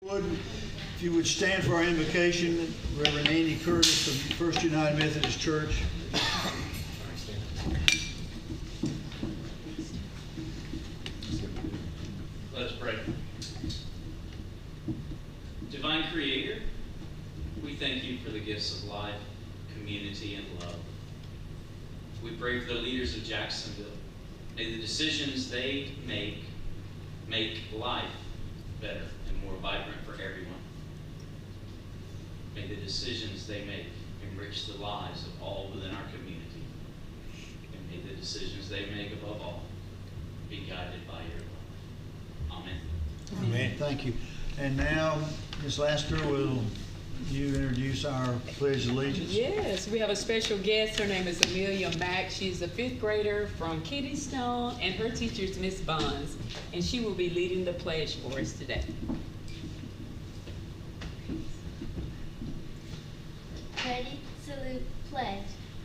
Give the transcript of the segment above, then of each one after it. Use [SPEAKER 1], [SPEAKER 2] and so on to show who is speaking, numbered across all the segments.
[SPEAKER 1] If you would stand for our invocation, Reverend Andy Curtis of First United Methodist Church.
[SPEAKER 2] Let's pray. Divine Creator, we thank you for the gifts of life, community, and love. We pray for the leaders of Jacksonville. May the decisions they make life better and more vibrant for everyone. May the decisions they make enrich the lives of all within our community. And may the decisions they make above all be guided by your love. Amen.
[SPEAKER 1] Amen. Thank you. And now, Ms. Laster, will you introduce our Pledge of Allegiance?
[SPEAKER 3] Yes, we have a special guest. Her name is Amelia Mack. She's a 5th grader from Kiddystone, and her teacher is Miss Bonds, and she will be leading the pledge for us today.
[SPEAKER 4] Ready, salute, pledge.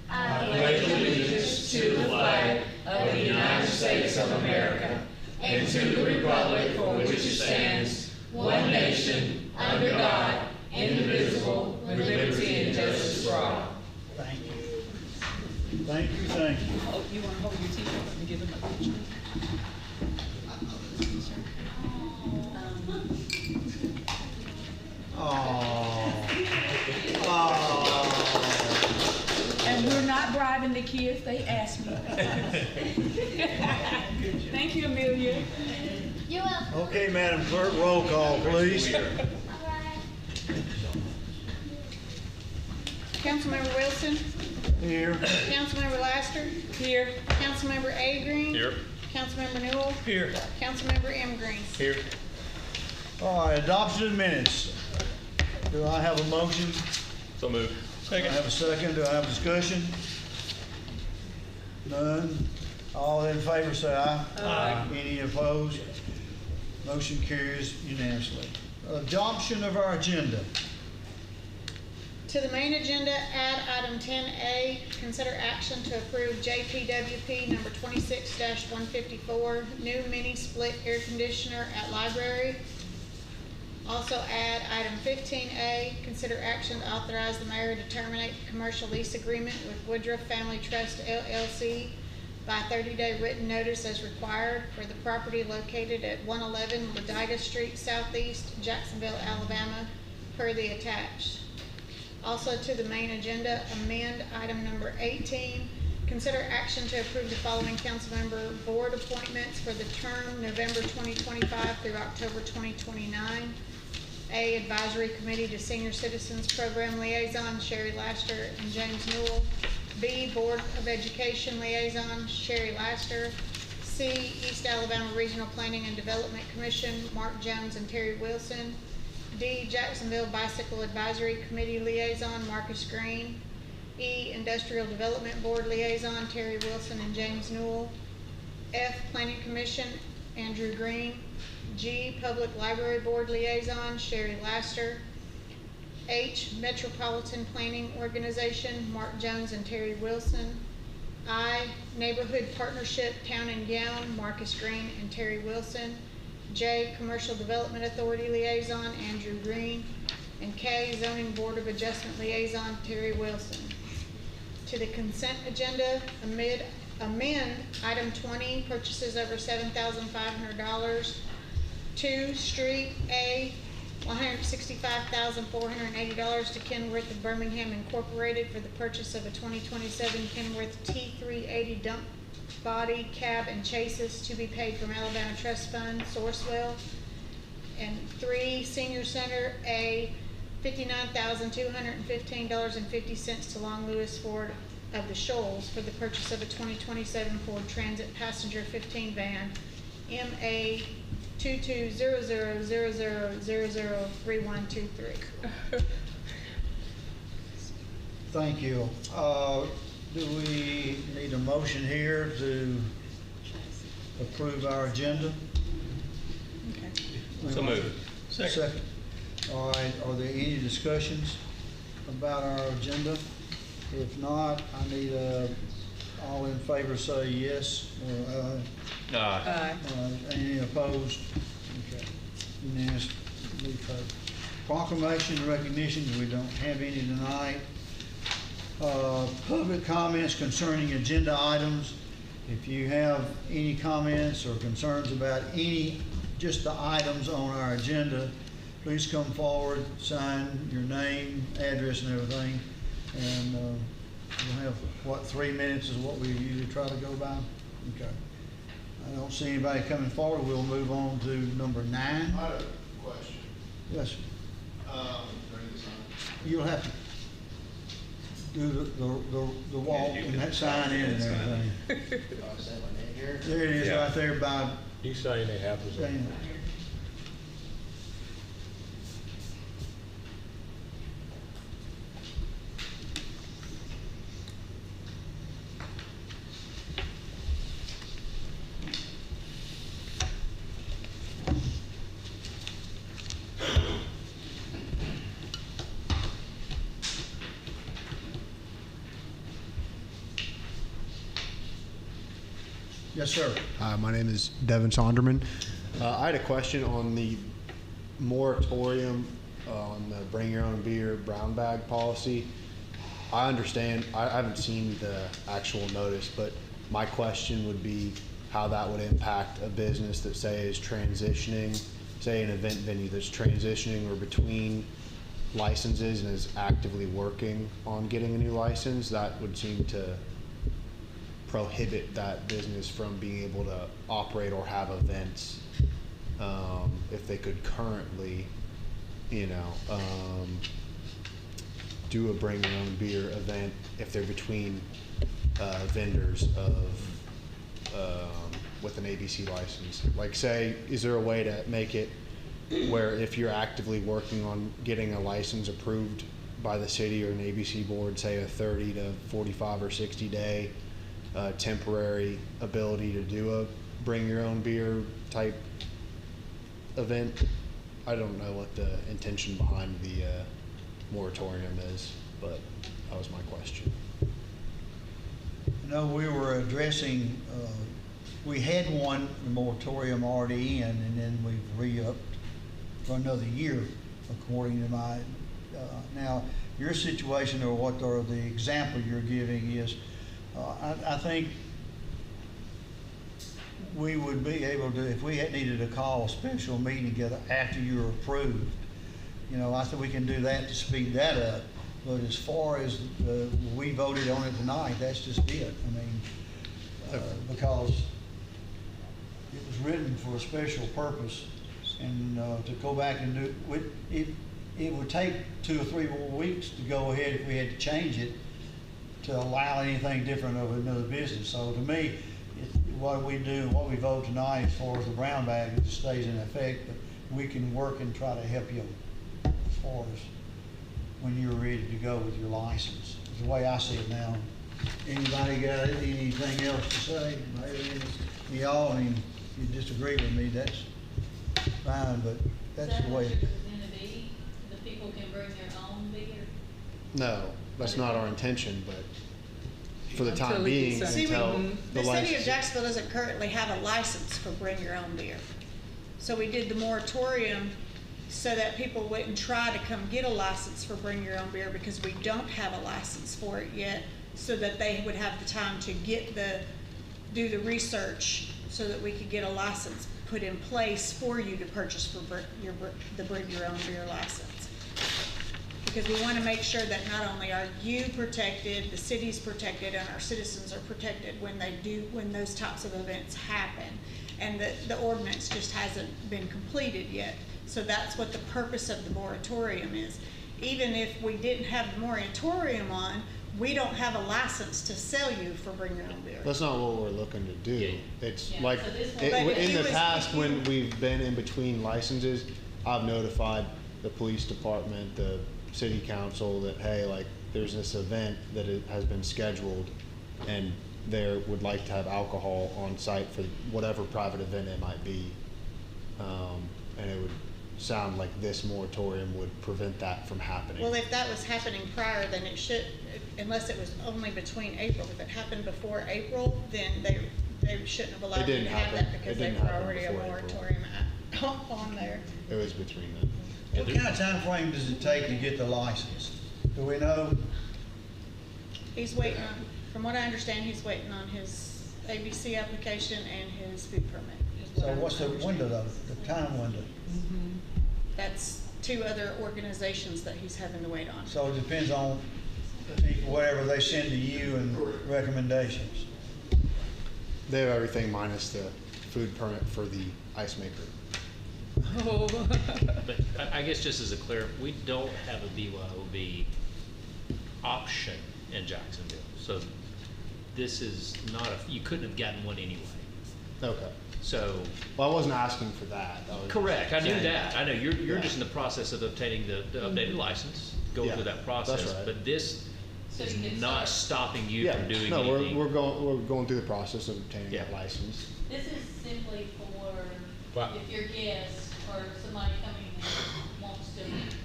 [SPEAKER 5] I pledge allegiance to the flag of the United States of America and to the republic for which it stands, one nation, under God, indivisible, with liberty and justice for all.
[SPEAKER 1] Thank you. Thank you, thank you.
[SPEAKER 3] Oh, you want to hold your teacher up and give him a picture? And we're not bribing the kids. They asked me. Thank you, Amelia.
[SPEAKER 4] You're welcome.
[SPEAKER 1] Okay, Madam Clerk, roll call, please.
[SPEAKER 4] All right.
[SPEAKER 6] Councilmember Wilson,
[SPEAKER 1] Here.
[SPEAKER 6] Councilmember Laster,
[SPEAKER 3] Here.
[SPEAKER 6] Councilmember A. Green.
[SPEAKER 5] Here.
[SPEAKER 6] Councilmember Newell,
[SPEAKER 5] Here.
[SPEAKER 6] Councilmember M. Green.
[SPEAKER 5] Here.
[SPEAKER 1] All right, adoption of minutes. Do I have a motion?
[SPEAKER 5] So moved.
[SPEAKER 1] Do I have a second? Do I have discussion? None. All in favor say aye.
[SPEAKER 5] Aye.
[SPEAKER 1] Any opposed? Motion carries unanimously. Adoption of our agenda.
[SPEAKER 6] To the main agenda, add item 10A, consider action to approve JPWP number 26-154, new mini split air conditioner at library. Also add item 15A, consider action to authorize the mayor to terminate the commercial lease agreement with Woodruff Family Trust LLC by 30-day written notice as required for the property located at 111 Ladiga Street Southeast, Jacksonville, Alabama, per the attached. Also to the main agenda, amend item number 18, consider action to approve the following council member board appointments for the term November 2025 through October 2029. A, Advisory Committee to Senior Citizens Program Liaison, Sherry Laster and James Newell. B, Board of Education Liaison, Sherry Laster. C, East Alabama Regional Planning and Development Commission, Mark Jones and Terry Wilson. D, Jacksonville Bicycle Advisory Committee Liaison, Marcus Green. E, Industrial Development Board Liaison, Terry Wilson and James Newell. F, Planning Commission, Andrew Green. G, Public Library Board Liaison, Sherry Laster. H, Metropolitan Planning Organization, Mark Jones and Terry Wilson. I, Neighborhood Partnership Town and Gown, Marcus Green and Terry Wilson. J, Commercial Development Authority Liaison, Andrew Green. And K, Zoning Board of Adjustment Liaison, Terry Wilson. To the consent agenda, amend item 20, purchases over $7,500. 2, Street A, $165,480 to Kenworth of Birmingham Incorporated for the purchase of a 2027 Kenworth T380 dump body, cab, and chassis to be paid from Alabama Trust Fund, Sourcewell. And 3, Senior Center A, $59,215.50 to Long Lewis Ford of the Shoals for the purchase of a 2027 Ford Transit Passenger 15 van, MA 220000003123.
[SPEAKER 1] Thank you. Do we need a motion here to approve our agenda?
[SPEAKER 3] Okay.
[SPEAKER 5] So moved.
[SPEAKER 1] Second. All right, are there any discussions about our agenda? If not, I need all in favor say yes or aye.
[SPEAKER 3] Aye.
[SPEAKER 1] Any opposed? Okay. Unanimous. Move Okay. Proclamation and recognitions, we don't have any tonight. Public comments concerning agenda items. If you have any comments or concerns about just the items on our agenda, please come forward, sign your name, address and everything. And we'll have, 3 minutes is what we usually try to go by? Okay. I don't see anybody coming forward. We'll move on to number 9.
[SPEAKER 7] I had a question.
[SPEAKER 1] Yes, sir.
[SPEAKER 7] During this time.
[SPEAKER 1] You'll have to do the walk
[SPEAKER 2] you
[SPEAKER 1] and
[SPEAKER 2] can
[SPEAKER 1] that sign in and
[SPEAKER 2] sign it.
[SPEAKER 1] everything.
[SPEAKER 7] Oh, is that my name here?
[SPEAKER 1] There it is,
[SPEAKER 5] Yeah.
[SPEAKER 1] right there by
[SPEAKER 5] You saying they have to.
[SPEAKER 1] Dana. Yes, sir.
[SPEAKER 7] Hi, my name is Devin Sonderman. I had a question on the moratorium on the bring your own beer brown bag policy. I understand, I haven't seen the actual notice, but my question would be how that would impact a business that say is transitioning, say an event venue that's transitioning or between licenses and is actively working on getting a new license. That would seem to prohibit that business from being able to operate or have events if they could currently, do a bring your own beer event if they're between vendors of with an ABC license. Like, say, is there a way to make it where if you're actively working on getting a license approved by the city or an ABC board, say a 30 to 45 or 60 day temporary ability to do a bring your own beer type event? I don't know what the intention behind the moratorium is, but that was my question.
[SPEAKER 1] No, we were addressing, we had one moratorium already in, and then we've re-upped for another year, according to my, now, your situation or what, or the example you're giving is, I think we would be able to, if we had needed to call a special meeting together after you're approved, I think we can do that to speed that up. But as far as we voted on it tonight, that's just it. I mean, because it was written for a special purpose, and to go back and do it would take 2 or 3 more weeks to go ahead if we had to change it to allow anything different of another business. So to me, what we do, what we vote tonight as far as the brown bag, it just stays in effect, but we can work and try to help you as far as when you're ready to go with your license. Is the way I see it now. Anybody got anything else to say? Y'all, I mean, if you disagree with me, that's fine, but that's the way.
[SPEAKER 8] Is that what you're gonna be? The people can bring their own beer?
[SPEAKER 7] No, that's not our intention, but for the
[SPEAKER 3] Until
[SPEAKER 7] time
[SPEAKER 3] we
[SPEAKER 7] being,
[SPEAKER 3] decide.
[SPEAKER 6] See,
[SPEAKER 7] until
[SPEAKER 6] the
[SPEAKER 7] the
[SPEAKER 6] city of
[SPEAKER 7] license.
[SPEAKER 6] Jacksonville doesn't currently have a license for bring your own beer. So we did the moratorium so that people wouldn't try to come get a license for bring your own beer, because we don't have a license for it yet, so that they would have the time to do the research so that we could get a license put in place for you to purchase for the bring your own beer license. Because we want to make sure that not only are you protected, the city's protected, and our citizens are protected when those types of events happen. And the ordinance just hasn't been completed yet. So that's what the purpose of the moratorium is. Even if we didn't have the moratorium on, we don't have a license to sell you for bring your own beer.
[SPEAKER 7] That's not what we're looking to do.
[SPEAKER 2] Yeah.
[SPEAKER 7] It's
[SPEAKER 8] Yeah,
[SPEAKER 7] like,
[SPEAKER 8] so this one-
[SPEAKER 6] But if
[SPEAKER 7] in
[SPEAKER 6] you
[SPEAKER 7] the
[SPEAKER 6] was-
[SPEAKER 7] past, when we've been in between licenses, I've notified the police department, the city council that, hey, like, there's this event that has been scheduled, and they would like to have alcohol on site for whatever private event it might be. And it would sound like this moratorium would prevent that from happening.
[SPEAKER 6] Well, if that was happening prior, then it should, unless it was only between April. If it happened before April, then they shouldn't have allowed you
[SPEAKER 7] didn't
[SPEAKER 6] to have
[SPEAKER 7] happen.
[SPEAKER 6] that, because
[SPEAKER 7] It
[SPEAKER 6] they
[SPEAKER 7] didn't
[SPEAKER 6] were
[SPEAKER 7] happen
[SPEAKER 6] already a
[SPEAKER 7] before April.
[SPEAKER 6] moratorium on there.
[SPEAKER 7] It was between them.
[SPEAKER 1] What kind of time frame does it take to get the license? Do we know?
[SPEAKER 6] He's waiting on, from what I understand, he's waiting on his ABC application and his food permit. is what
[SPEAKER 1] So
[SPEAKER 6] I'm
[SPEAKER 1] what's the window
[SPEAKER 6] understanding.
[SPEAKER 1] though, the time window?
[SPEAKER 6] That's two other organizations that he's having to wait on.
[SPEAKER 1] So it depends on whatever they send to you and recommendations.
[SPEAKER 7] They have everything minus the food permit for the ice maker.
[SPEAKER 3] Oh.
[SPEAKER 5] But I guess just as a clear, we don't have a BYOB option in Jacksonville. So this is not you couldn't have gotten one anyway.
[SPEAKER 7] Okay.
[SPEAKER 5] So,
[SPEAKER 7] Well, I wasn't asking for that. I was
[SPEAKER 5] correct, I knew
[SPEAKER 7] saying-
[SPEAKER 5] that. I know, you're
[SPEAKER 7] Yeah.
[SPEAKER 5] just in the process of obtaining the updated license, going
[SPEAKER 7] Yeah,
[SPEAKER 5] through that
[SPEAKER 7] that's
[SPEAKER 5] process.
[SPEAKER 7] right.
[SPEAKER 5] But this
[SPEAKER 8] So
[SPEAKER 5] is
[SPEAKER 8] you can
[SPEAKER 5] not
[SPEAKER 8] start.
[SPEAKER 5] stopping you
[SPEAKER 7] Yeah,
[SPEAKER 5] from doing
[SPEAKER 7] no,
[SPEAKER 5] anything.
[SPEAKER 7] we're going through the process of obtaining that
[SPEAKER 5] Yeah.
[SPEAKER 7] license.
[SPEAKER 8] This is simply for
[SPEAKER 9] Wow.
[SPEAKER 8] if your guest or somebody coming in wants to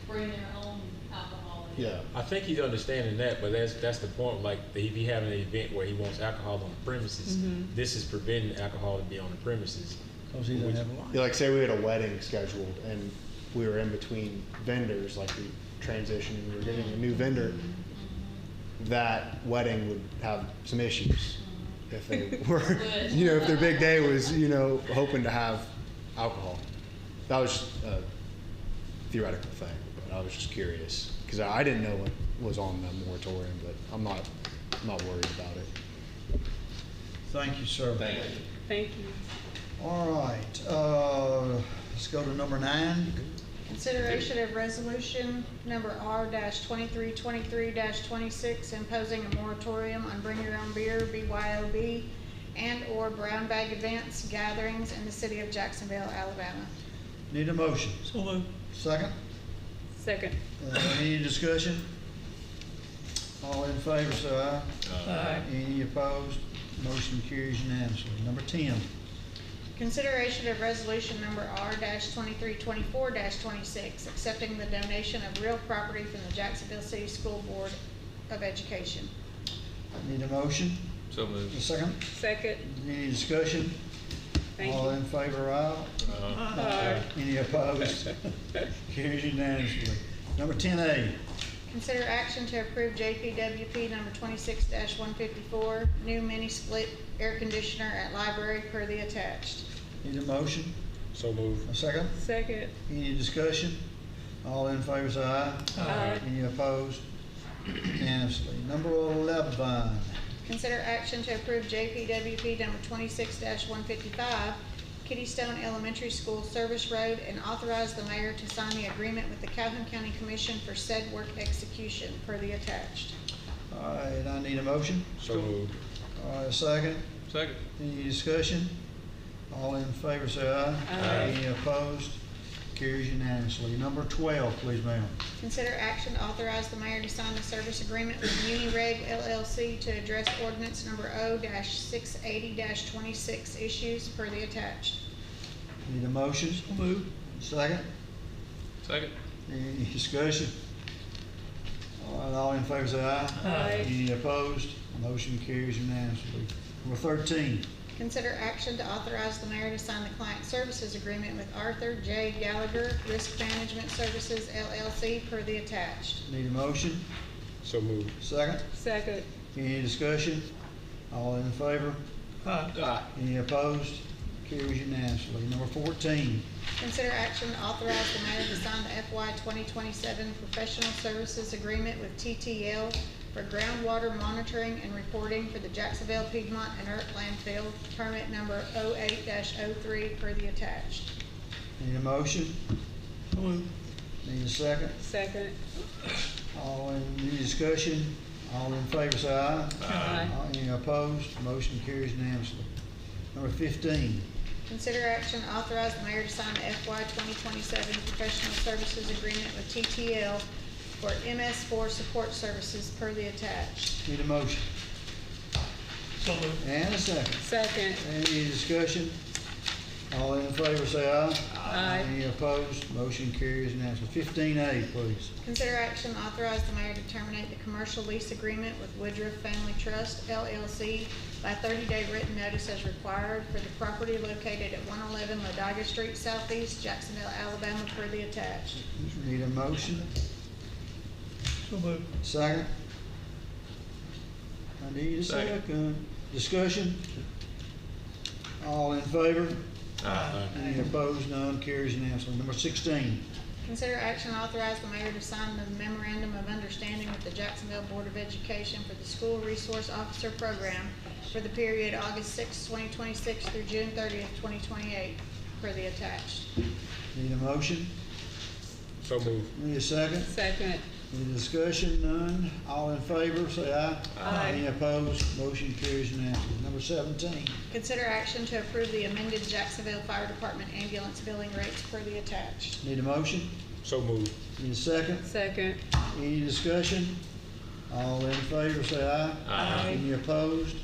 [SPEAKER 8] bring their own alcohol. in.
[SPEAKER 7] Yeah.
[SPEAKER 9] I think he's understanding that, but that's the point, like, if he having an event where he wants alcohol on the premises, this is preventing alcohol to be on the premises.
[SPEAKER 1] Cause he doesn't have a license.
[SPEAKER 7] Yeah, like say we had a wedding scheduled and we were in between vendors, like we transitioned and we were getting a new vendor, that wedding would have some issues if they were, if their big day was, hoping to have alcohol. That was just a theoretical thing, but I was just curious because I didn't know what was on the moratorium, but I'm not worried about it.
[SPEAKER 1] Thank you, sir.
[SPEAKER 3] Thank you.
[SPEAKER 1] All right, let's go to number 9.
[SPEAKER 6] Consideration of resolution number R-2323-26 imposing a moratorium on bring your own beer, BYOB, and/or brown bag events, gatherings in the city of Jacksonville, Alabama.
[SPEAKER 1] Need a motion? So moved. Second?
[SPEAKER 3] Second.
[SPEAKER 1] Any discussion? All in favor, say aye.
[SPEAKER 3] Aye.
[SPEAKER 1] Any opposed? Motion carries unanimously. Number 10.
[SPEAKER 6] Consideration of resolution number R-2324-26, accepting the donation of real property from the Jacksonville City School Board of Education.
[SPEAKER 1] Need a motion?
[SPEAKER 5] So moved.
[SPEAKER 1] A second?
[SPEAKER 3] Second.
[SPEAKER 1] Any discussion?
[SPEAKER 3] Thank
[SPEAKER 1] All
[SPEAKER 3] you.
[SPEAKER 1] in favor, aye.
[SPEAKER 3] Aye.
[SPEAKER 1] Any opposed? Carries unanimously. Number 10A.
[SPEAKER 6] Consider action to approve JPWP number 26-154, new mini split air conditioner at library per the attached.
[SPEAKER 1] Need a motion?
[SPEAKER 9] So move.
[SPEAKER 1] A second?
[SPEAKER 3] Second.
[SPEAKER 1] Any discussion? All in favor, say aye.
[SPEAKER 3] Aye.
[SPEAKER 1] Any opposed? Unanimously. Number 11.
[SPEAKER 6] Consider action to approve JPWP number 26-155, Kitty Stone Elementary School Service Road, and authorize the mayor to sign the agreement with the Calhoun County Commission for said work execution per the attached.
[SPEAKER 1] All right, I need a motion.
[SPEAKER 9] So move.
[SPEAKER 1] All right, a second.
[SPEAKER 5] Second.
[SPEAKER 1] Any discussion? All in favor, say aye.
[SPEAKER 3] Aye.
[SPEAKER 1] Any opposed? Carries unanimously. Number 12, please, ma'am.
[SPEAKER 6] Consider action to authorize the mayor to sign the service agreement with Unireg LLC to address ordinance number O-680-26 issues per the attached.
[SPEAKER 1] Need a motion? Move. Second.
[SPEAKER 5] Second.
[SPEAKER 1] Any discussion? All right, all in favor, say aye.
[SPEAKER 3] Aye.
[SPEAKER 1] Any opposed? Motion carries unanimously. Number 13.
[SPEAKER 6] Consider action to authorize the mayor to sign the client services agreement with Arthur J. Gallagher Risk Management Services LLC per the attached.
[SPEAKER 1] Need a motion?
[SPEAKER 9] So move.
[SPEAKER 1] Second.
[SPEAKER 3] Second.
[SPEAKER 1] Any discussion? All in favor?
[SPEAKER 5] Aye.
[SPEAKER 1] Any opposed? Carries unanimously. Number 14.
[SPEAKER 6] Consider action to authorize the mayor to sign the FY 2027 professional services agreement with TTL for groundwater monitoring and reporting for the Jacksonville Piedmont Inert Landfill, permit number 08-03 per the attached.
[SPEAKER 1] Need a motion? Need a second?
[SPEAKER 3] Second.
[SPEAKER 1] Any discussion? All in favor, say aye.
[SPEAKER 3] Aye.
[SPEAKER 1] Any opposed? Motion carries unanimously. Number 15.
[SPEAKER 6] Consider action to authorize the mayor to sign the FY 2027 professional services agreement with TTL for MS4 support services per the attached.
[SPEAKER 1] Need a motion? And a second.
[SPEAKER 3] Second.
[SPEAKER 1] Any discussion? All in favor, say aye.
[SPEAKER 3] Aye.
[SPEAKER 1] Any opposed? Motion carries unanimously. 15A, please.
[SPEAKER 6] Consider action to authorize the mayor to terminate the commercial lease agreement with Woodruff Family Trust LLC by 30-day written notice as required for the property located at 111 Ladiga Street Southeast, Jacksonville, Alabama, per the attached.
[SPEAKER 1] Need a motion? So moved. Second? I need a second. Discussion? All in favor? Any opposed? None. Carries unanimously. Number 16.
[SPEAKER 6] Consider action to authorize the mayor to sign the memorandum of understanding with the Jacksonville Board of Education for the School Resource Officer Program for the period August 6, 2026 through June 30th, 2028, per the attached.
[SPEAKER 1] Need a motion?
[SPEAKER 9] So moved.
[SPEAKER 1] Need a second?
[SPEAKER 3] Second.
[SPEAKER 1] Any discussion? None. All in favor, say aye.
[SPEAKER 3] Aye.
[SPEAKER 1] Any opposed? Motion carries unanimously. Number 17.
[SPEAKER 6] Consider action to approve the amended Jacksonville Fire Department ambulance billing rates per the attached.
[SPEAKER 1] Need a motion?
[SPEAKER 9] So moved.
[SPEAKER 1] Need a second?
[SPEAKER 3] Second.
[SPEAKER 1] Any discussion? All in favor, say aye.
[SPEAKER 3] Aye.
[SPEAKER 1] Any opposed?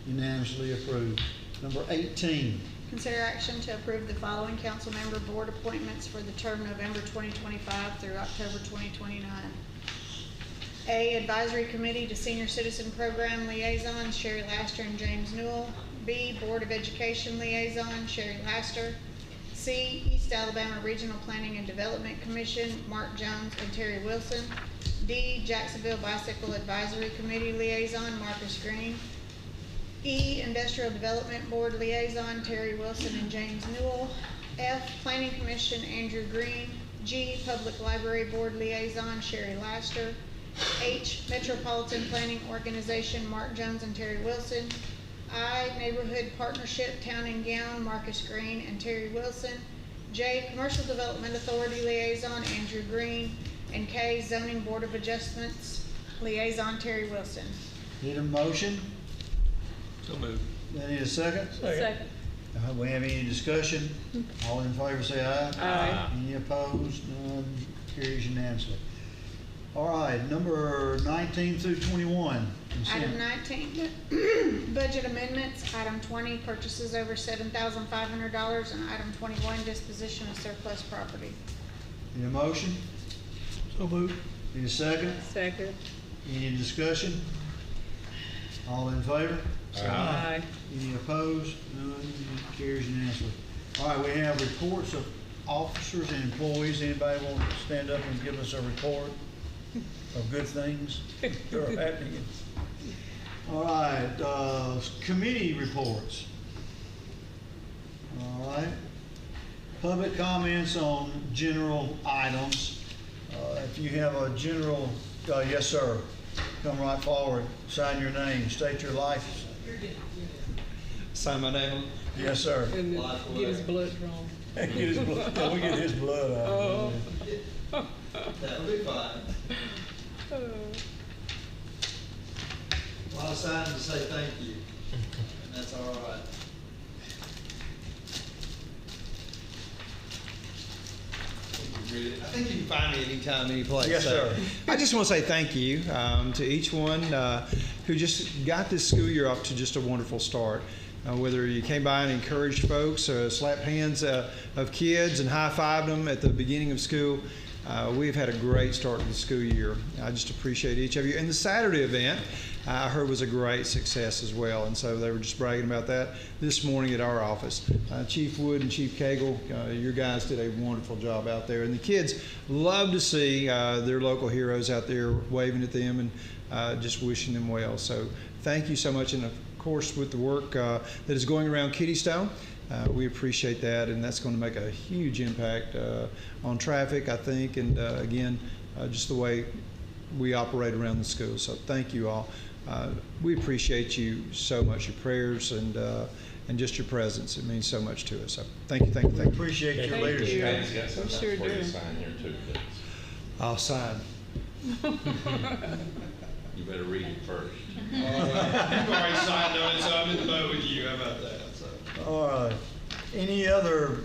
[SPEAKER 1] Unanimously approved. Number 18.
[SPEAKER 6] Consider action to approve the following council member board appointments for the term November 2025 through October 2029. A, Advisory Committee to Senior Citizen Program Liaisons, Sherry Laster and James Newell. B, Board of Education Liaison, Sherry Laster. C, East Alabama Regional Planning and Development Commission, Mark Jones and Terry Wilson. D, Jacksonville Bicycle Advisory Committee Liaison, Marcus Green. E, Industrial Development Board Liaison, Terry Wilson and James Newell. F, Planning Commission, Andrew Green. G, Public Library Board Liaison, Sherry Laster. H, Metropolitan Planning Organization, Mark Jones and Terry Wilson. I, Neighborhood Partnership, Town and Gown, Marcus Green and Terry Wilson. J, Commercial Development Authority Liaison, Andrew Green. And K, Zoning Board of Adjustments Liaison, Terry Wilson.
[SPEAKER 1] Need a motion?
[SPEAKER 5] So moved.
[SPEAKER 1] I need a second?
[SPEAKER 3] Second.
[SPEAKER 1] We have any discussion? All in favor, say aye.
[SPEAKER 3] Aye.
[SPEAKER 1] Any opposed? None. Carries unanimously. All right, number 19 through 21. consent.
[SPEAKER 6] Item 19, budget amendments. Item 20, purchases over $7,500. And item 21, disposition of surplus property.
[SPEAKER 1] Need a motion? So moved. Need a second?
[SPEAKER 3] Second.
[SPEAKER 1] Any discussion? All in favor?
[SPEAKER 3] Aye.
[SPEAKER 1] Any opposed? None. Carries unanimously. All right, we have reports of officers and employees. Anybody want to stand up and give us a report of good things that are happening? All right, committee reports. All right. Public comments on general items. If you have a general, yes, sir. Come right forward, sign your name, state your life.
[SPEAKER 5] Sign my name.
[SPEAKER 1] Yes, sir.
[SPEAKER 3] And get his blood drawn.
[SPEAKER 1] Get his blood, we get his blood out.
[SPEAKER 3] Oh.
[SPEAKER 5] That'll be fine. Well, I signed to say thank you, and that's all right. I think you can find me anytime, any place.
[SPEAKER 1] Yes, sir.
[SPEAKER 5] I just want to say thank you to each one who just got this school year off to just a wonderful start. Whether you came by and encouraged folks, slapped hands of kids and high-fived them at the beginning of school, we've had a great start to the school year. I just appreciate each of you. And the Saturday event, I heard was a great success as well, and so they were just bragging about that this morning at our office. Chief Wood and Chief Cagle, your guys did a wonderful job out there, and the kids love to see their local heroes out there waving at them and just wishing them well. So thank you so much, and of course with the work that is going around Kiddystone. We appreciate that, and that's going to make a huge impact on traffic, I think, and again, just the way we operate around the school. So thank you all. We appreciate you so much, your prayers and just your presence. It means so much to us. So thank you, thank you,
[SPEAKER 1] We
[SPEAKER 5] thank you.
[SPEAKER 1] appreciate your
[SPEAKER 3] Thank
[SPEAKER 1] leadership.
[SPEAKER 3] you. We sure do.
[SPEAKER 10] Sign here too, please.
[SPEAKER 5] I'll sign.
[SPEAKER 10] You better read it first.
[SPEAKER 5] You've already signed on it, so I'm in the boat with you. How about that? So.
[SPEAKER 1] All right. Any other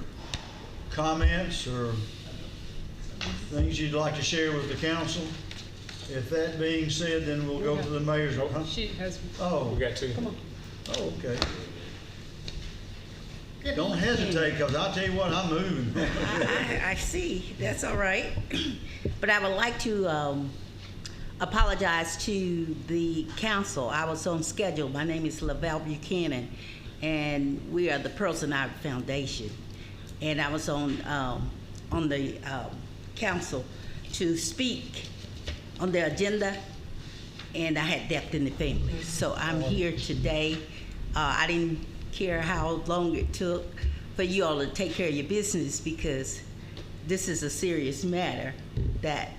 [SPEAKER 1] comments or things you'd like to share with the council? If that being said, then we'll go to the mayor's. Huh?
[SPEAKER 3] She has.
[SPEAKER 1] Oh,
[SPEAKER 9] We got two.
[SPEAKER 3] Come on.
[SPEAKER 1] oh, okay. Don't hesitate, because I'll tell you what, I'm moving.
[SPEAKER 5] I see, that's all right. But I would like to apologize to the council. I was on schedule. My name is Lavelle Buchanan, and we are the Pearls and Ivory Foundation. And I was on the council to speak on the agenda, and I had death in the family. So I'm here today. I didn't care how long it took for you all to take care of your business, because this is a serious matter that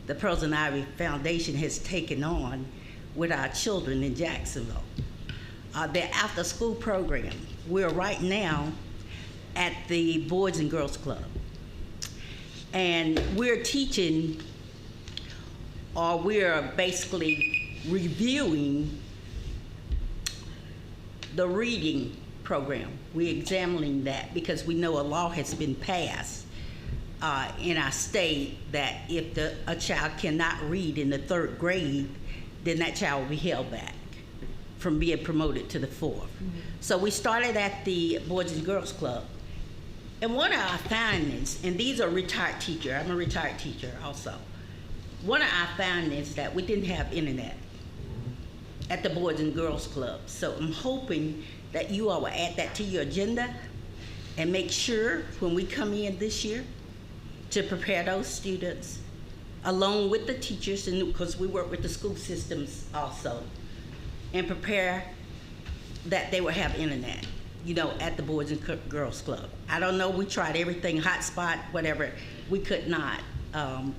[SPEAKER 5] the Pearls and Ivory Foundation has taken on with our children in Jacksonville. Their after-school program, we're right now at the Boys and Girls Club. And we're teaching, or we're basically reviewing the reading program. We're examining that because we know a law has been passed in our state that if a child cannot read in the 3rd grade, then that child will be held back from being promoted to the 4th. Mm-hmm. So we started at the Boys and Girls Club. And one of our findings, and these are retired teachers, I'm a retired teacher also. One of our findings that we didn't have internet at the Boys and Girls Club. So I'm hoping that you all will add that to your agenda and make sure when we come in this year to prepare those students along with the teachers, and because we work with the school systems also, and prepare that they will have internet, you know, at the Boys and Girls Club. I don't know, we tried everything, hotspot, whatever, we could not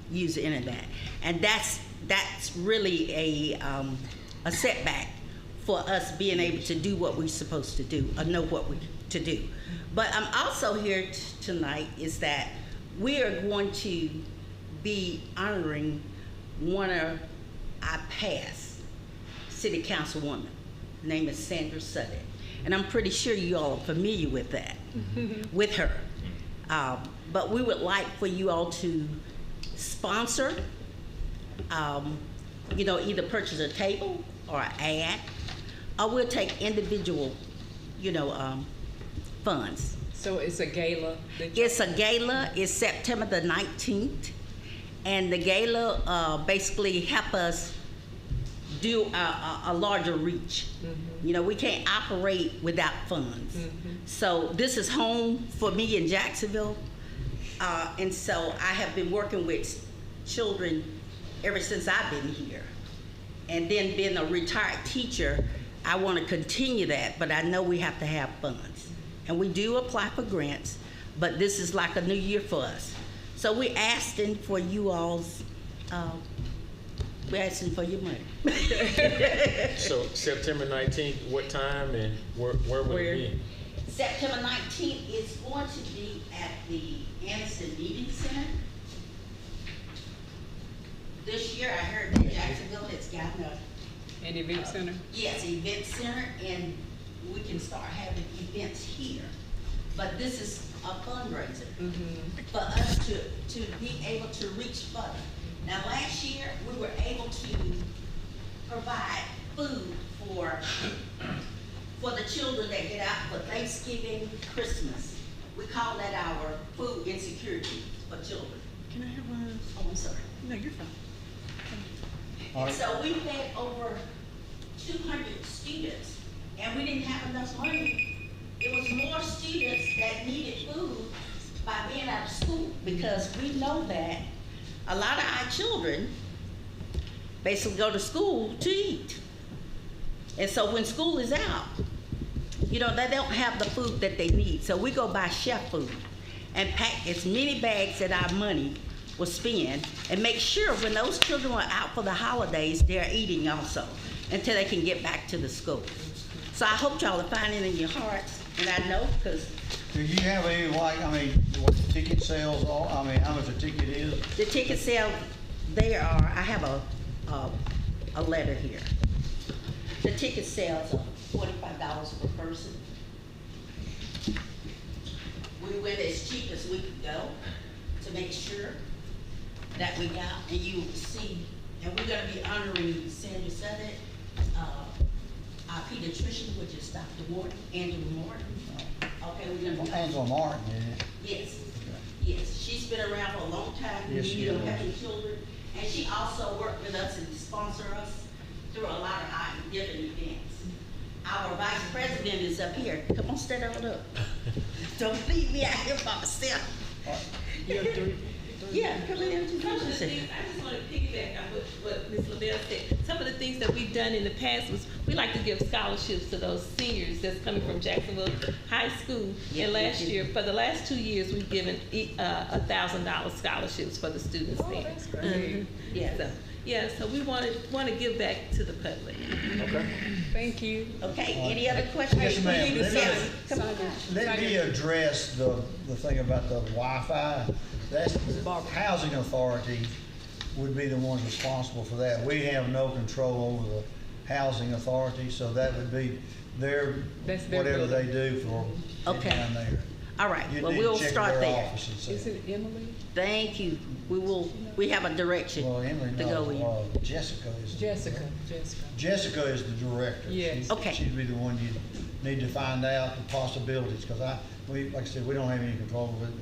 [SPEAKER 5] use the internet. And that's really a setback for us being able to do what we're supposed to do, or know what we to do. But I'm also here tonight is that we are going to be honoring one of our past city councilwoman. Her name is Sandra Sutton. And I'm pretty sure you all are familiar with that, with her. But we would like for you all to sponsor, you know, either purchase a table or an ad, or we'll take individual, you know, funds.
[SPEAKER 3] So it's a gala?
[SPEAKER 5] It's a gala. It's September the 19th. And the gala basically help us do a larger reach. Mm-hmm. You know, we can't operate without funds. Mm-hmm. So this is home for me in Jacksonville. And so I have been working with children ever since I've been here. And then being a retired teacher, I want to continue that, but I know we have to have funds. And we do apply for grants, but this is like a new year for us. So we're asking for you all's, we're asking for your money.
[SPEAKER 9] So September 19th, what time and where will it be?
[SPEAKER 5] September 19th is going to be at the Anderson Meeting Center. This year I heard that Jacksonville has gotten
[SPEAKER 3] an event center?
[SPEAKER 5] Yes, event center, and we can start having events here. But this is a fundraiser for us to be able to reach further. Now last year we were able to provide food for the children that get out for Thanksgiving, Christmas. We call that our food insecurity for children.
[SPEAKER 6] Can I have one of those?
[SPEAKER 5] Oh, I'm sorry.
[SPEAKER 6] No, you're fine.
[SPEAKER 1] All right.
[SPEAKER 5] So we fed over 200 students, and we didn't have enough money. It was more students that needed food by being out of school, because we know that a lot of our children basically go to school to eat. And so when school is out, you know, they don't have the food that they need. So we go buy chef food and pack as many bags that our money will spend, and make sure when those children are out for the holidays, they're eating also until they can get back to the school. So I hope y'all are finding it in your hearts, and I know, because
[SPEAKER 1] Do you have any, like, I mean, what the ticket sales are, I mean, how much the ticket is?
[SPEAKER 5] the ticket sale, I have a letter here. The ticket sales are $45 per person. We went as cheap as we could go to make sure that we got, and you see, and we're gonna be honoring Sandra Sutton, our pediatrician, which is Dr. Morton, Andrew Morton. Okay, we're gonna be.
[SPEAKER 1] Angela Martin, isn't it?
[SPEAKER 5] Yes, yes, she's been around for a long time.
[SPEAKER 1] Yes, she
[SPEAKER 5] You know,
[SPEAKER 1] has.
[SPEAKER 5] having children, and she also worked with us and sponsor us through a lot of our different events. Our vice president is up here. Come on, stand up, look. Don't leave me out here by myself. Yeah, come in and
[SPEAKER 11] Some of the
[SPEAKER 5] introduce
[SPEAKER 11] things,
[SPEAKER 5] yourself.
[SPEAKER 11] I just want to piggyback on what Ms. LaBelle said. Some of the things that we've done in the past was, we like to give scholarships to those seniors that's coming from Jacksonville High School.
[SPEAKER 5] Yeah,
[SPEAKER 11] And last
[SPEAKER 5] we do.
[SPEAKER 11] year, for the last 2 years, we've given $1,000 scholarships for the students there.
[SPEAKER 3] that's great.
[SPEAKER 11] Mhm.
[SPEAKER 5] Yeah.
[SPEAKER 11] So, yeah, so we want to give back to the public.
[SPEAKER 7] Okay.
[SPEAKER 3] Thank you.
[SPEAKER 5] Okay, any other questions?
[SPEAKER 1] Yes, ma'am.
[SPEAKER 3] You need to
[SPEAKER 1] Let
[SPEAKER 3] sign-
[SPEAKER 1] me-
[SPEAKER 5] Come on.
[SPEAKER 3] sign
[SPEAKER 1] Let me
[SPEAKER 3] your-
[SPEAKER 1] address the thing about the Wi-Fi. That's, the housing authority would be the ones responsible for that. We have no control over the housing authority, so that would be their,
[SPEAKER 3] That's their
[SPEAKER 1] whatever they
[SPEAKER 3] building.
[SPEAKER 1] do for
[SPEAKER 5] Okay.
[SPEAKER 1] down there.
[SPEAKER 5] All right,
[SPEAKER 1] You'd
[SPEAKER 5] well,
[SPEAKER 1] need to
[SPEAKER 5] we'll
[SPEAKER 1] check
[SPEAKER 5] start
[SPEAKER 1] their
[SPEAKER 5] there.
[SPEAKER 1] office and see.
[SPEAKER 3] Is it Emily?
[SPEAKER 5] Thank you. We have a direction
[SPEAKER 1] Well, Emily,
[SPEAKER 5] to go in.
[SPEAKER 1] no, Jessica is.
[SPEAKER 3] Jessica.
[SPEAKER 1] Jessica is the director.
[SPEAKER 3] Yes.
[SPEAKER 1] She-
[SPEAKER 5] Okay.
[SPEAKER 1] She'd be the one you need to find out the possibilities, because like I said, we don't have any control of it.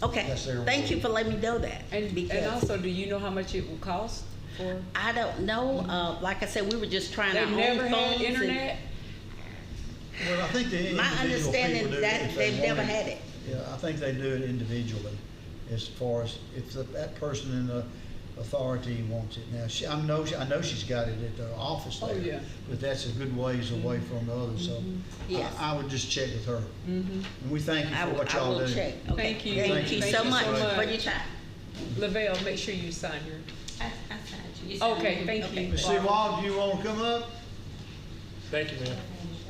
[SPEAKER 5] Okay,
[SPEAKER 1] That's their
[SPEAKER 5] thank
[SPEAKER 1] word.
[SPEAKER 5] you for letting me know that.
[SPEAKER 3] And
[SPEAKER 5] Because
[SPEAKER 3] also, do you know how much it will cost for?
[SPEAKER 5] I don't know, like I said, we were just trying
[SPEAKER 3] They
[SPEAKER 5] our own
[SPEAKER 3] never
[SPEAKER 5] phones.
[SPEAKER 3] had
[SPEAKER 5] and-
[SPEAKER 3] internet?
[SPEAKER 1] Well, I think the
[SPEAKER 5] My
[SPEAKER 1] individual
[SPEAKER 5] understanding
[SPEAKER 1] people do it
[SPEAKER 5] that
[SPEAKER 1] if they
[SPEAKER 5] they've never
[SPEAKER 1] want
[SPEAKER 5] had it.
[SPEAKER 1] Yeah, I think they do it individually, as far as if that person in the authority wants it. Now, I know she's got it at the office
[SPEAKER 3] Oh,
[SPEAKER 1] there.
[SPEAKER 3] yeah.
[SPEAKER 1] But that's a good ways away from the others, so
[SPEAKER 5] Yes.
[SPEAKER 1] I would just check with her. And we thank you
[SPEAKER 5] I
[SPEAKER 1] for
[SPEAKER 5] will,
[SPEAKER 1] what
[SPEAKER 5] I
[SPEAKER 1] y'all
[SPEAKER 5] will
[SPEAKER 1] do.
[SPEAKER 5] check. Okay.
[SPEAKER 3] Thank you.
[SPEAKER 5] Thank you so much for your time.
[SPEAKER 3] Lavelle, make sure you sign your.
[SPEAKER 5] I signed you. You signed
[SPEAKER 3] Okay,
[SPEAKER 5] me?
[SPEAKER 3] thank
[SPEAKER 5] Okay.
[SPEAKER 3] you.
[SPEAKER 1] Ms. Sewald, do you want to come up?
[SPEAKER 9] Thank you, ma'am.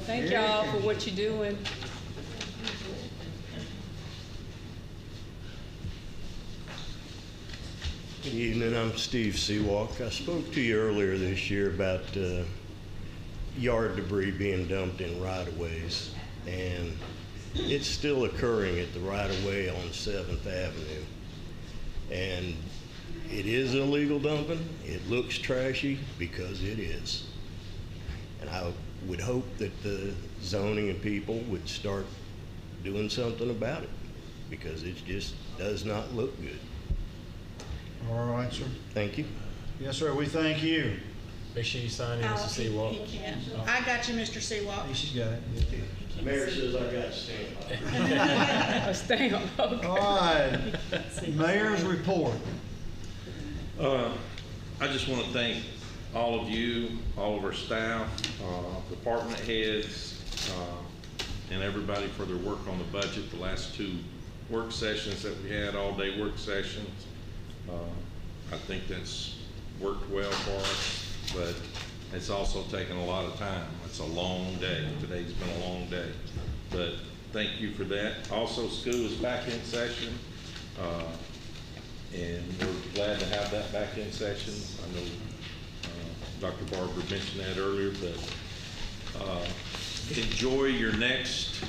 [SPEAKER 3] Thank y'all for what you're doing.
[SPEAKER 12] Good evening, I'm Steve Seawalk. I spoke to you earlier this year about yard debris being dumped in right-of-ways, and it's still occurring at the right-of-way on 7th Avenue. And it is illegal dumping. It looks trashy because it is. And I would hope that the zoning and people would start doing something about it, because it just does not look good.
[SPEAKER 1] All right, sir.
[SPEAKER 12] Thank you.
[SPEAKER 1] Yes, sir, we thank you.
[SPEAKER 9] Make sure you sign in, Mr. Seawalk.
[SPEAKER 6] I got you, Mr. Seawalk.
[SPEAKER 1] Hey, she's got it.
[SPEAKER 12] Mayor says I got to stand by.
[SPEAKER 3] Stay on, okay.
[SPEAKER 1] All right, mayor's report.
[SPEAKER 10] I just want to thank all of you, all of our staff, department heads, and everybody for their work on the budget, the last 2 work sessions that we had, all-day work sessions. I think that's worked well for us, but it's also taken a lot of time. It's a long day. Today's been a long day, but thank you for that. Also, school is back in session, and we're glad to have that back in session. I know Dr. Barber mentioned that earlier, but enjoy your next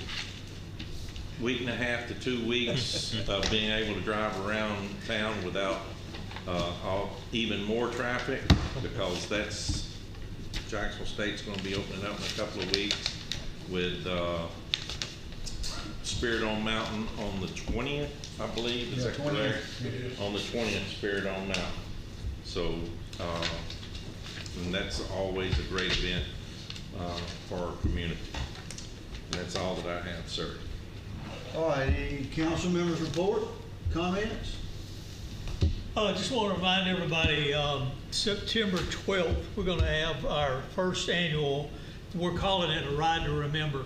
[SPEAKER 10] week and a half to 2 weeks of being able to drive around town without even more traffic, because Jacksonville State's going to be opening up in a couple of weeks with Spirit on Mountain on the 20th, I believe. Is
[SPEAKER 1] Yeah,
[SPEAKER 10] that
[SPEAKER 1] 20th.
[SPEAKER 10] correct? On the 20th, Spirit on Mountain. So, and that's always a great event for our community. And that's all that I have, sir.
[SPEAKER 1] All right, any council members report, comments?
[SPEAKER 13] I just want to remind everybody, September 12th, we're going to have our first annual, we're calling it a Ride to Remember,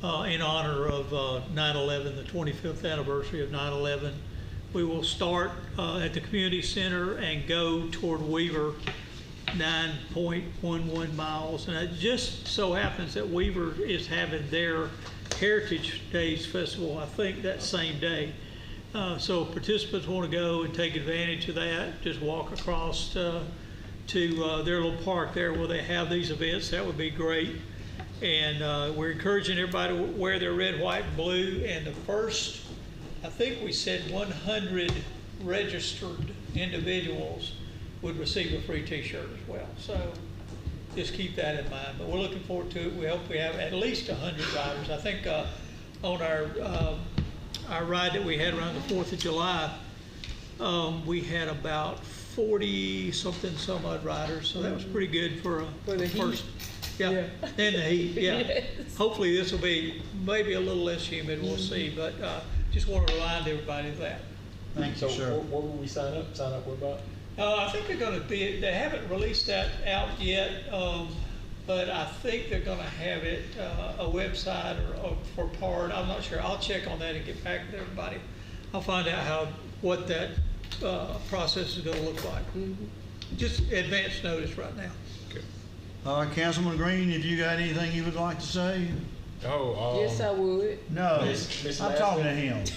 [SPEAKER 13] in honor of 9/11, the 25th anniversary of 9/11. We will start at the community center and go toward Weaver, 9.11 miles. And it just so happens that Weaver is having their Heritage Days Festival, I think, that same day. So if participants want to go and take advantage of that, just walk across to their little park there where they have these events. That would be great. And we're encouraging everybody to wear their red, white, and blue. And the first, I think we said 100 registered individuals would receive a free t-shirt as well. So just keep that in mind. But we're looking forward to it. We hope we have at least 100 riders. I think on our ride that we had around the 4th of July, we had about 40-something some odd riders, so that was pretty good for
[SPEAKER 3] the heat.
[SPEAKER 13] first. Yeah, and the heat, yeah.
[SPEAKER 3] Yes.
[SPEAKER 13] Hopefully this will be maybe a little less humid, we'll see, but just want to remind everybody of that.
[SPEAKER 1] Thank
[SPEAKER 9] So
[SPEAKER 1] you, sir.
[SPEAKER 9] what will we sign up what about?
[SPEAKER 13] I think they're gonna be, they haven't released that out yet, but I think they're gonna have it, a website or for part, I'm not sure, I'll check on that and get back to everybody. I'll find out what that, process is gonna look like. Just advance notice right now.
[SPEAKER 9] Okay.
[SPEAKER 1] All right, Councilman Green, have you got anything you would like to say?
[SPEAKER 9] Oh,
[SPEAKER 3] Yes, I would.
[SPEAKER 1] No,
[SPEAKER 9] Miss
[SPEAKER 1] I'm talking to
[SPEAKER 9] Lassiter?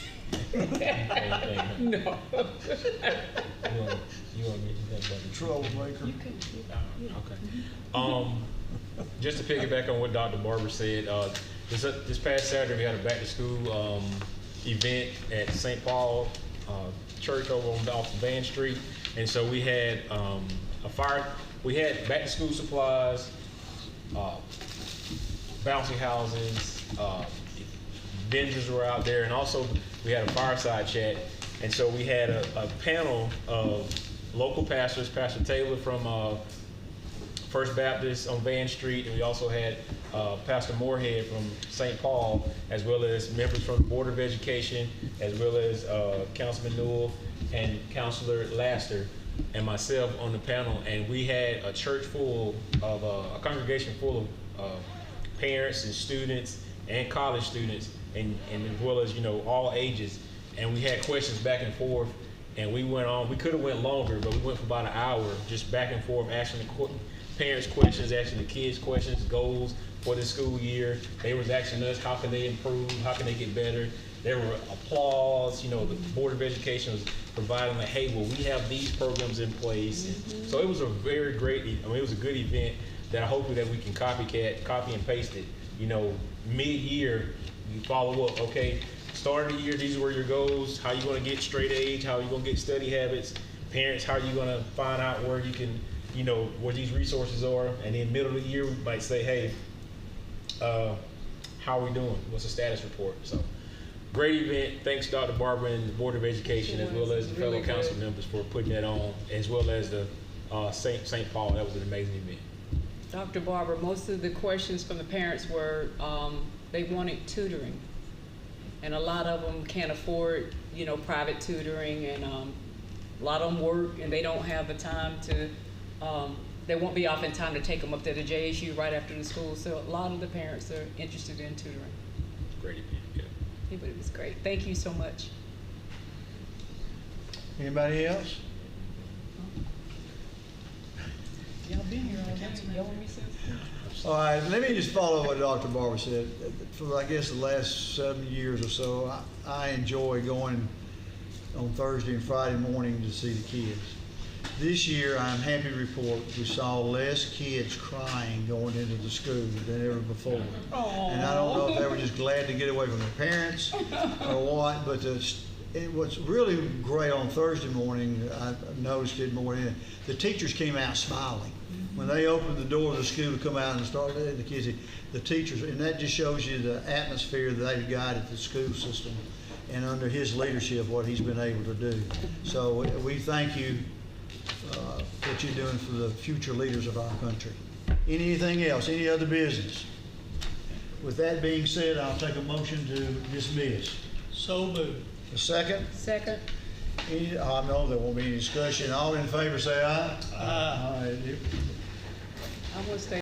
[SPEAKER 1] him.
[SPEAKER 3] No.
[SPEAKER 9] You want me to think about the
[SPEAKER 1] Troublemaker.
[SPEAKER 9] Okay. Just to piggyback on what Dr. Barber said, this past Saturday we had a back to school event at St. Paul Church over off Van Street, and so we had we had back to school supplies, bouncy houses, vendors were out there, and also we had a fireside chat. And so we had a panel of local pastors, Pastor Taylor from First Baptist on Van Street, and we also had Pastor Moorhead from St. Paul, as well as members from the Board of Education, as well as Councilman Newell and Councilor Laster and myself on the panel. And we had a church full of, a congregation full of parents and students and college students, and as well as, all ages. And we had questions back and forth, and we went on. We could have went longer, but we went for about an hour, just back and forth, asking the parents questions, asking the kids questions, goals for the school year. They was asking us, how can they improve? How can they get better? There were applause. The Board of Education was providing like, hey, well, we have these programs in place. So it was a very great, it was a good event that hopefully that we can copy and paste it. Mid-year, you follow up, okay, start of the year, these are where your goals, how you going to get straight A's, how you going to get study habits, parents, how you going to find out where you can, where these resources are, and then middle of the year, we might say, hey, how are we doing? What's the status report? So, great event. Thanks, Dr. Barber and the Board of Education, as well as the fellow council members for putting that on, as well as the St. Paul. That was an amazing event.
[SPEAKER 3] Dr. Barber, most of the questions from the parents were, they wanted tutoring. And a lot of them can't afford, private tutoring, and a lot of them work and they don't have the time to, they won't be off in time to take them up to the JSU right after the school. So a lot of the parents are interested in tutoring.
[SPEAKER 9] Great event, yeah.
[SPEAKER 3] Yeah, but it was great. Thank you so much.
[SPEAKER 1] Anybody else?
[SPEAKER 3] Y'all been here all day. Y'all want me to say something?
[SPEAKER 1] All right, let me just follow what Dr. Barber said. For, I guess, the last 7 years or so, I enjoy going on Thursday and Friday morning to see the kids. This year, I'm happy to report we saw less kids crying going into the school than ever before.
[SPEAKER 3] Aww.
[SPEAKER 1] And I don't know if they were just glad to get away from their parents or what, but what's really great on Thursday morning, I noticed it more than the teachers came out smiling. When they opened the door of the school to come out and start letting the kids in, the teachers, and that just shows you the atmosphere that they've got at the school system, and under his leadership, what he's been able to do. So we thank you what you're doing for the future leaders of our country. Anything else? Any other business? With that being said, I'll take a motion to dismiss.
[SPEAKER 13] So moved.
[SPEAKER 1] A second?
[SPEAKER 3] Second.
[SPEAKER 1] No, there won't be any discussion. All in favor say aye.
[SPEAKER 13] Aye.
[SPEAKER 1] All right.
[SPEAKER 3] I want to stay.